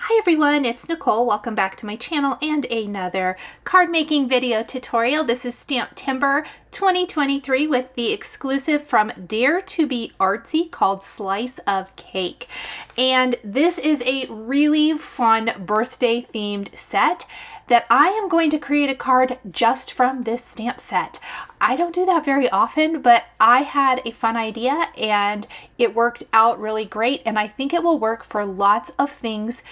Hi everyone, it's Nicole. Welcome back to my channel and another card making video tutorial. This is STAMPtember 2023 with the exclusive from Dare to be Artsy called Slice of Cake. And this is a really fun birthday themed set that I am going to create a card just from this stamp set. I don't do that very often, but I had a fun idea and it worked out really great. And I think it will work for lots of things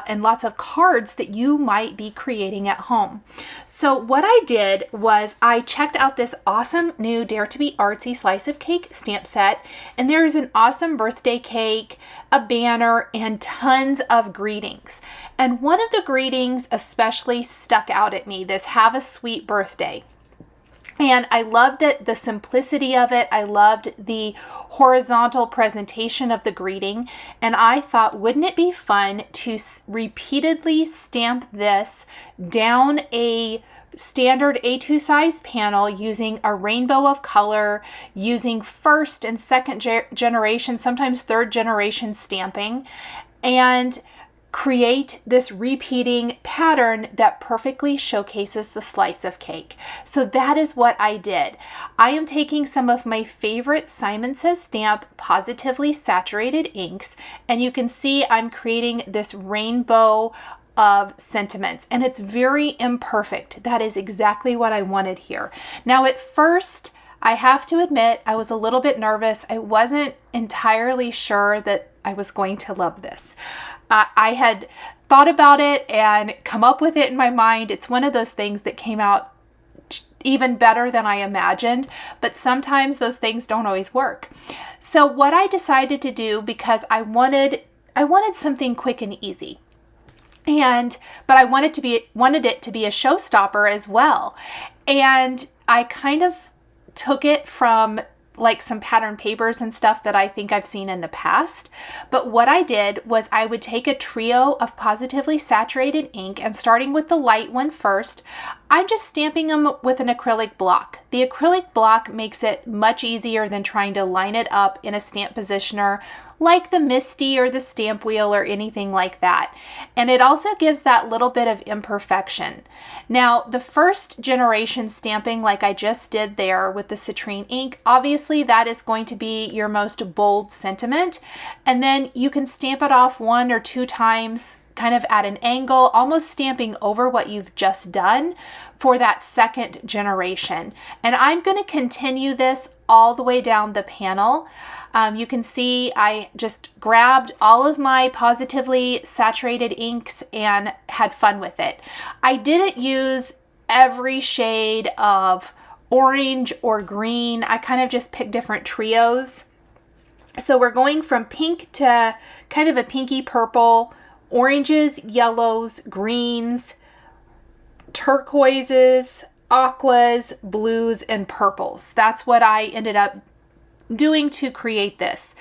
and lots of cards that you might be creating at home. So what I did was I checked out this awesome new Dare to be Artsy Slice of Cake stamp set, and there is an awesome birthday cake, a banner, and tons of greetings. And one of the greetings especially stuck out at me, this "Have a Sweet Birthday." And I loved it, the simplicity of it. I loved the horizontal presentation of the greeting. And I thought, wouldn't it be fun to repeatedly stamp this down a standard A2 size panel using a rainbow of color, using first and second generation, sometimes third generation stamping, and create this repeating pattern that perfectly showcases the slice of cake. So that is what I did. I am taking some of my favorite Simon Says Stamp Positively saturated inks, and you can see I'm creating this rainbow of sentiments, and it's very imperfect. That is exactly what I wanted here. Now at first, I have to admit, I was a little bit nervous. I wasn't entirely sure that I was going to love this. I had thought about it and come up with it in my mind. It's one of those things that came out even better than I imagined, but sometimes those things don't always work. So what I decided to do, because I wanted something quick and easy, but I wanted it to be a showstopper as well. And I kind of took it from like some pattern papers and stuff that I think I've seen in the past. But what I did was I would take a trio of positively saturated ink, and starting with the light one first, I'm just stamping them with an acrylic block. The acrylic block makes it much easier than trying to line it up in a stamp positioner like the Misty or the Stamp Wheel or anything like that. And it also gives that little bit of imperfection. Now, the first generation stamping, like I just did there with the citrine ink, obviously that is going to be your most bold sentiment. And then you can stamp it off one or two times kind of at an angle, almost stamping over what you've just done for that second generation. And I'm going to continue this all the way down the panel. You can see I just grabbed all of my positively saturated inks and had fun with it. I didn't use every shade of orange or green. I kind of just picked different trios. So we're going from pink to kind of a pinky purple, oranges, yellows, greens, turquoises, aquas, blues, and purples. That's what I ended up doing to create this.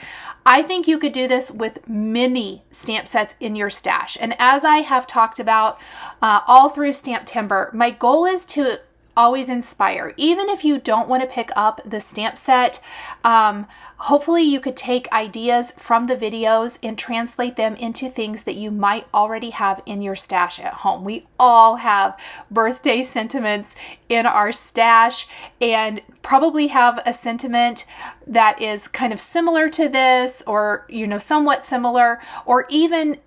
I think you could do this with many stamp sets in your stash. And as I have talked about all through STAMPtember, my goal is to always inspire. Even if you don't want to pick up the stamp set, hopefully you could take ideas from the videos and translate them into things that you might already have in your stash at home. We all have birthday sentiments in our stash and probably have a sentiment that is kind of similar to this, or, somewhat similar, or even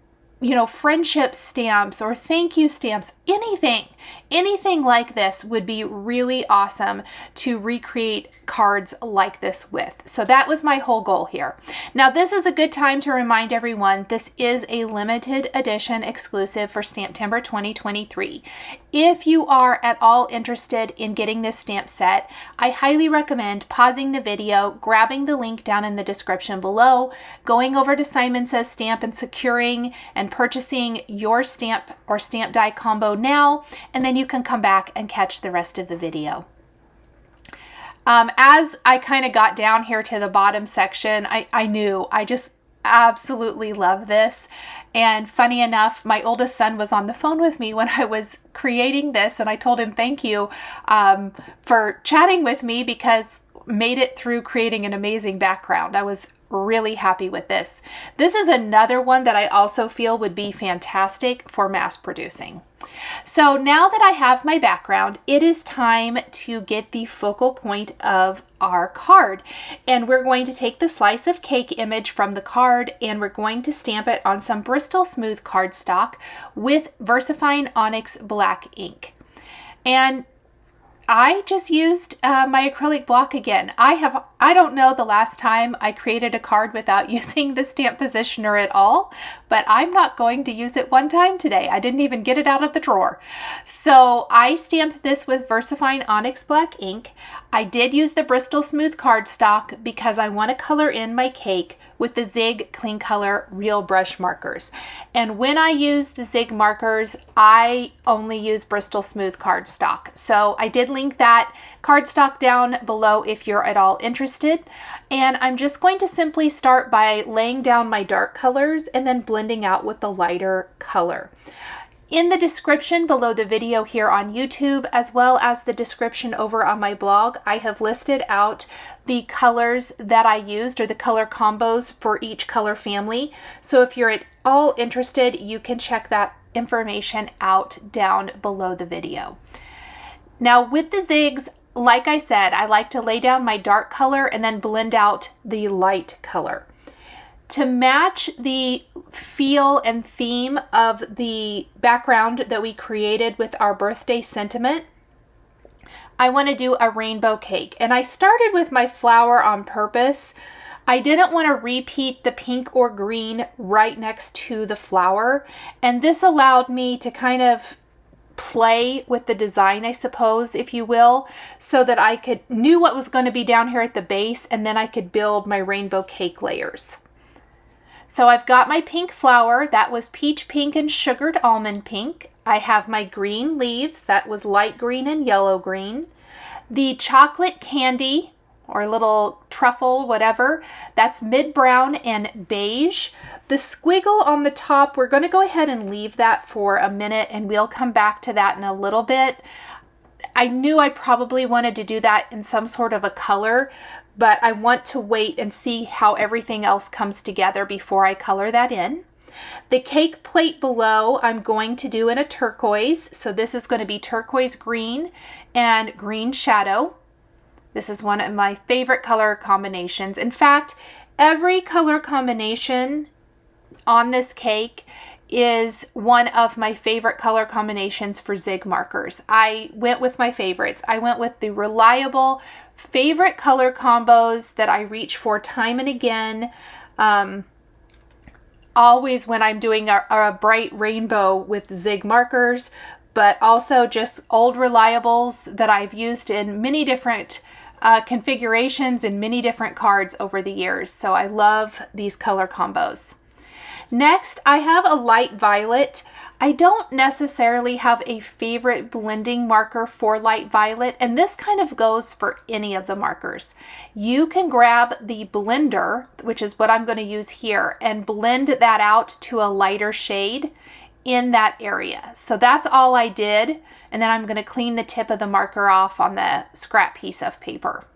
friendship stamps or thank you stamps, anything like this would be really awesome to recreate cards like this with. So that was my whole goal here. Now, this is a good time to remind everyone this is a limited edition exclusive for STAMPtember 2023. If you are at all interested in getting this stamp set, I highly recommend pausing the video, grabbing the link down in the description below, going over to Simon Says Stamp and securing and purchasing your stamp or stamp die combo now, and then you can come back and catch the rest of the video. As I kind of got down here to the bottom section, I knew I just absolutely love this. And funny enough, my oldest son was on the phone with me when I was creating this, and I told him thank you for chatting with me, because made it through creating an amazing background. I was really happy with this. This is another one that I also feel would be fantastic for mass producing. So now that I have my background, it is time to get the focal point of our card. And we're going to take the slice of cake image from the card and we're going to stamp it on some Bristol Smooth cardstock with VersaFine ONYX black ink. And I just used my acrylic block again. I don't know the last time I created a card without using the stamp positioner at all, but I'm not going to use it one time today. I didn't even get it out of the drawer. So I stamped this with VersaFine ONYX black ink. I did use the Bristol Smooth cardstock because I want to color in my cake with the Zig Clean Color Real Brush markers. And when I use the Zig markers, I only use Bristol Smooth cardstock. So I did link that cardstock down below if you're at all interested. And I'm just going to simply start by laying down my dark colors and then blending out with the lighter color. In the description below the video here on YouTube, as well as the description over on my blog, I have listed out the colors that I used or the color combos for each color family. So if you're at all interested, you can check that information out down below the video. Now with the zigs, like I said, I like to lay down my dark color and then blend out the light color. To match the feel and theme of the background that we created with our birthday sentiment, I want to do a rainbow cake. And I started with my flower on purpose. I didn't want to repeat the pink or green right next to the flower. And this allowed me to kind of play with the design, I suppose, if you will, so that I knew what was going to be down here at the base, and then I could build my rainbow cake layers. So I've got my pink flower, that was peach pink and sugared almond pink. I have my green leaves, that was light green and yellow green. The chocolate candy, or little truffle, whatever, that's mid-brown and beige. The squiggle on the top, we're going to go ahead and leave that for a minute and we'll come back to that in a little bit. I knew I probably wanted to do that in some sort of a color, but I want to wait and see how everything else comes together before I color that in. The cake plate below, I'm going to do in a turquoise. So this is going to be turquoise green and green shadow. This is one of my favorite color combinations. In fact, every color combination on this cake is one of my favorite color combinations for Zig markers. I went with my favorites. I went with the reliable favorite color combos that I reach for time and again. Always when I'm doing a bright rainbow with Zig markers, but also just old reliables that I've used in many different configurations and many different cards over the years. So I love these color combos. Next, I have a light violet. I don't necessarily have a favorite blending marker for light violet, and this kind of goes for any of the markers. You can grab the blender, which is what I'm going to use here, and blend that out to a lighter shade in that area. So that's all I did, and then I'm going to clean the tip of the marker off on the scrap piece of paper.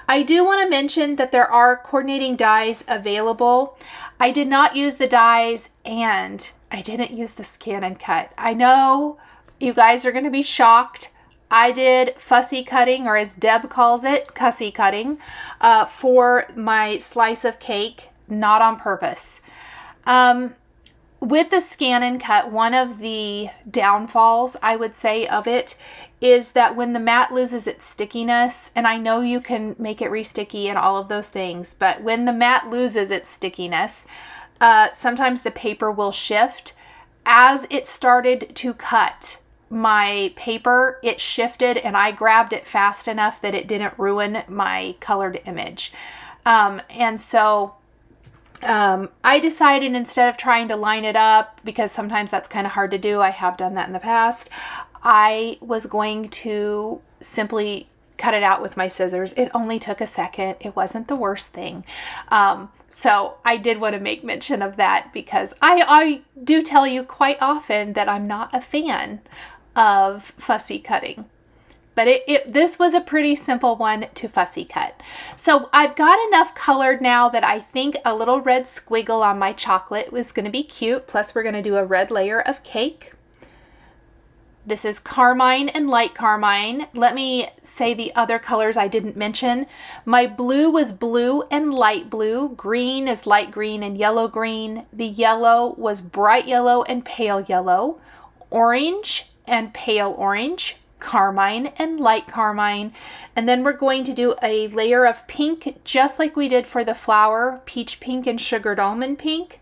I do want to mention that there are coordinating dies available. I did not use the dies and I didn't use the scan and cut. I know you guys are going to be shocked. I did fussy cutting, or as Deb calls it, cussy cutting, for my slice of cake, not on purpose. With the scan and cut, one of the downfalls, I would say, of it is that when the mat loses its stickiness, and I know you can make it re-sticky and all of those things, but when the mat loses its stickiness, sometimes the paper will shift. As it started to cut my paper, it shifted and I grabbed it fast enough that it didn't ruin my colored image. And so I decided, instead of trying to line it up, because sometimes that's kind of hard to do, I have done that in the past, I was going to simply cut it out with my scissors. It only took a second. It wasn't the worst thing. So I did want to make mention of that, because I do tell you quite often that I'm not a fan of fussy cutting. but this was a pretty simple one to fussy cut. So I've got enough colored now that I think a little red squiggle on my chocolate was going to be cute. Plus we're going to do a red layer of cake. This is carmine and light carmine. Let me say the other colors I didn't mention. My blue was blue and light blue. Green is light green and yellow green. The yellow was bright yellow and pale yellow. Orange and pale orange. Carmine and light carmine. And then we're going to do a layer of pink, just like we did for the flower, peach pink and sugared almond pink.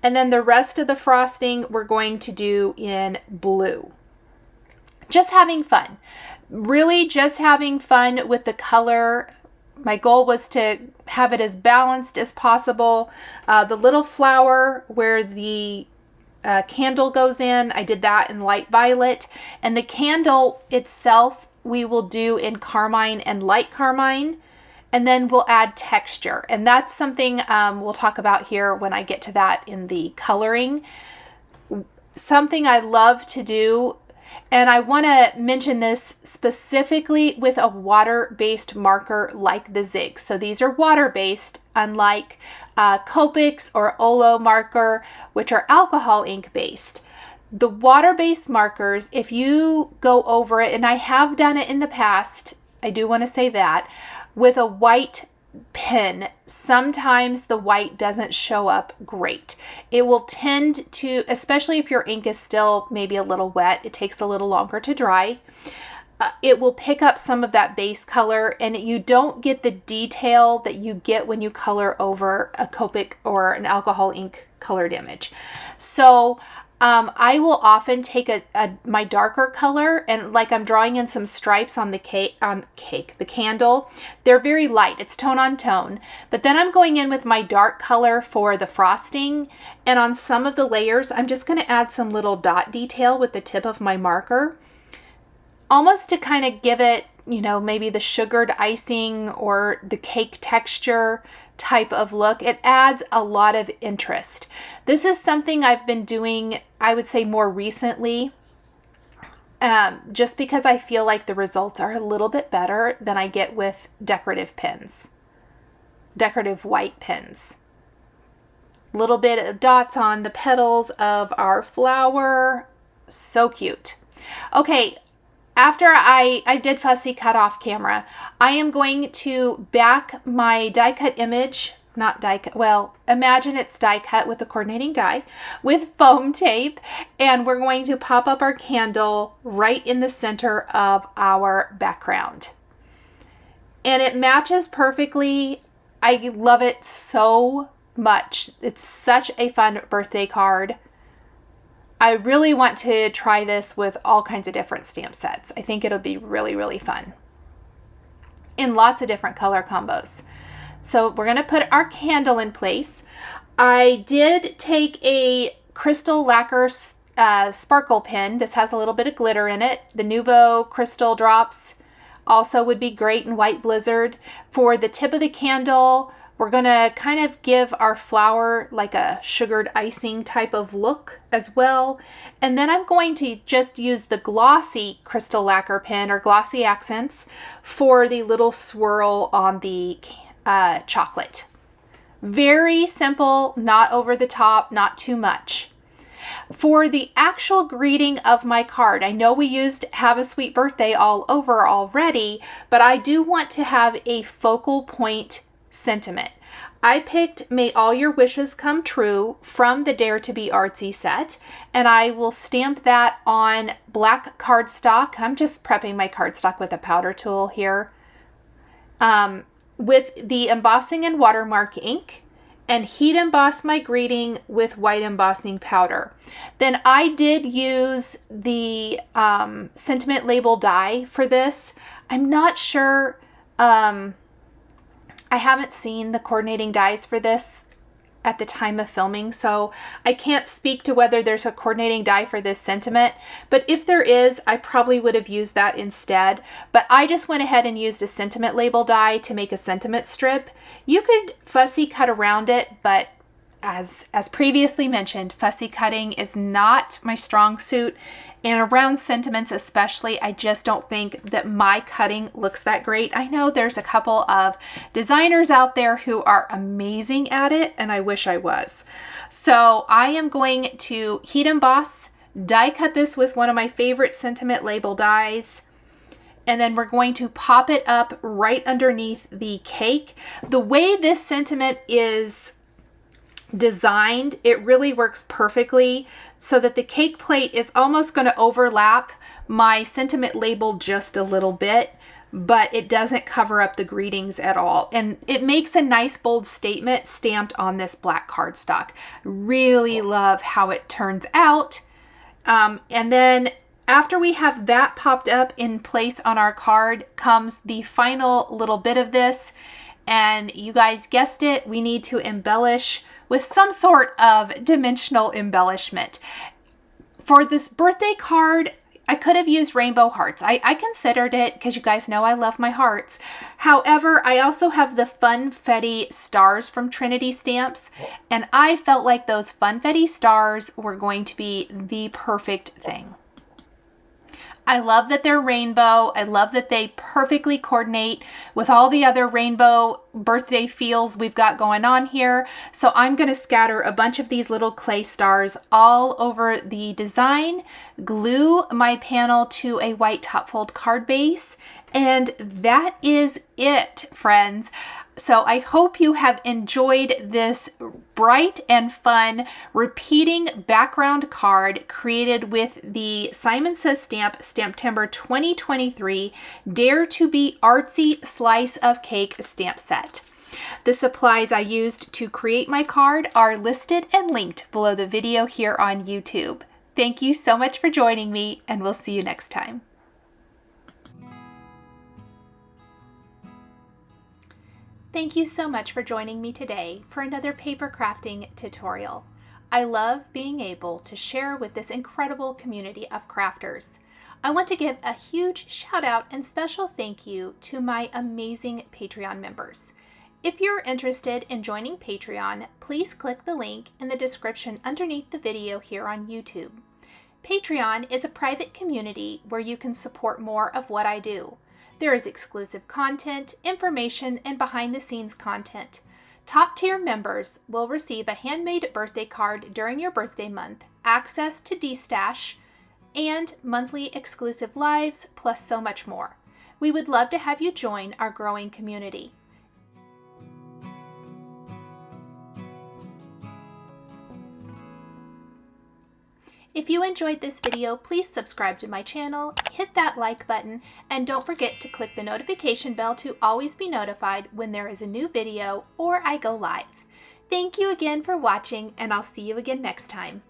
And then the rest of the frosting we're going to do in blue. Just having fun, really just having fun with the color. My goal was to have it as balanced as possible. The little flower where the candle goes in, I did that in light violet, and the candle itself we will do in carmine and light carmine, and then we'll add texture, and that's something we'll talk about here when I get to that in the coloring. Something I love to do, and I want to mention this specifically with a water-based marker like the Zig. So these are water-based, unlike Copics or Olo marker, which are alcohol ink based. The water-based markers, if you go over it, and I have done it in the past, I do want to say that, with a white pen, sometimes the white doesn't show up great. It will tend to, especially if your ink is still maybe a little wet, it takes a little longer to dry. It will pick up some of that base color, and you don't get the detail that you get when you color over a Copic or an alcohol ink colored image. So I will often take my darker color, and like I'm drawing in some stripes on the candle. They're very light, it's tone on tone, but then I'm going in with my dark color for the frosting, and on some of the layers I'm just going to add some little dot detail with the tip of my marker, almost to kind of give it, you know, maybe the sugared icing or the cake texture type of look. It adds a lot of interest. This is something I've been doing, I would say, more recently, just because I feel like the results are a little bit better than I get with decorative pens, decorative white pens. Little bit of dots on the petals of our flower. So cute. Okay. After I did fussy cut off camera, I am going to back my die cut image, not die cut, well, imagine it's die cut with a coordinating die with foam tape, and we're going to pop up our candle right in the center of our background. And it matches perfectly. I love it so much. It's such a fun birthday card. I really want to try this with all kinds of different stamp sets. I think it'll be really, really fun in lots of different color combos. So we're going to put our candle in place. I did take a crystal lacquer sparkle pen. This has a little bit of glitter in it. The Nouveau Crystal Drops also would be great in White Blizzard. For the tip of the candle, we're going to kind of give our flower like a sugared icing type of look as well. And then I'm going to just use the glossy crystal lacquer pen or glossy accents for the little swirl on the chocolate. Very simple, not over the top, not too much. For the actual greeting of my card, I know we used "Have a Sweet Birthday" all over already, but I do want to have a focal point sentiment. I picked "May All Your Wishes Come True" from the Dare to Be Artsy set, and I will stamp that on black cardstock. I'm just prepping my cardstock with a powder tool here, with the embossing and watermark ink, and heat emboss my greeting with white embossing powder. Then I did use the sentiment label die for this. I'm not sure, I haven't seen the coordinating dies for this at the time of filming, so I can't speak to whether there's a coordinating die for this sentiment, but if there is, I probably would have used that instead. But I just went ahead and used a sentiment label die to make a sentiment strip. You could fussy cut around it, but as previously mentioned, fussy cutting is not my strong suit, and around sentiments especially, I just don't think that my cutting looks that great. I know there's a couple of designers out there who are amazing at it, and I wish I was. So I am going to heat emboss, die cut this with one of my favorite sentiment label dies, and then we're going to pop it up right underneath the cake. The way this sentiment is designed, it really works perfectly so that the cake plate is almost going to overlap my sentiment label just a little bit, but it doesn't cover up the greetings at all. And it makes a nice bold statement stamped on this black cardstock. Really love how it turns out. And then after we have that popped up in place on our card comes the final little bit of this. And you guys guessed it, we need to embellish with some sort of dimensional embellishment. For this birthday card, I could have used rainbow hearts. I considered it because you guys know I love my hearts. However, I also have the Funfetti stars from Trinity Stamps, and I felt like those Funfetti stars were going to be the perfect thing. I love that they're rainbow. I love that they perfectly coordinate with all the other rainbow birthday feels we've got going on here. So I'm going to scatter a bunch of these little clay stars all over the design, glue my panel to a white top fold card base, and that is it, friends. So I hope you have enjoyed this bright and fun repeating background card created with the Simon Says Stamp STAMPtember 2023 Dare to Be Artsy Slice of Cake stamp set. The supplies I used to create my card are listed and linked below the video here on YouTube. Thank you so much for joining me, and we'll see you next time. Thank you so much for joining me today for another paper crafting tutorial. I love being able to share with this incredible community of crafters. I want to give a huge shout out and special thank you to my amazing Patreon members. If you're interested in joining Patreon, please click the link in the description underneath the video here on YouTube. Patreon is a private community where you can support more of what I do. There is exclusive content, information, and behind-the-scenes content. Top-tier members will receive a handmade birthday card during your birthday month, access to D-Stash, and monthly exclusive lives, plus so much more. We would love to have you join our growing community. If you enjoyed this video, please subscribe to my channel, hit that like button, and don't forget to click the notification bell to always be notified when there is a new video or I go live. Thank you again for watching, and I'll see you again next time.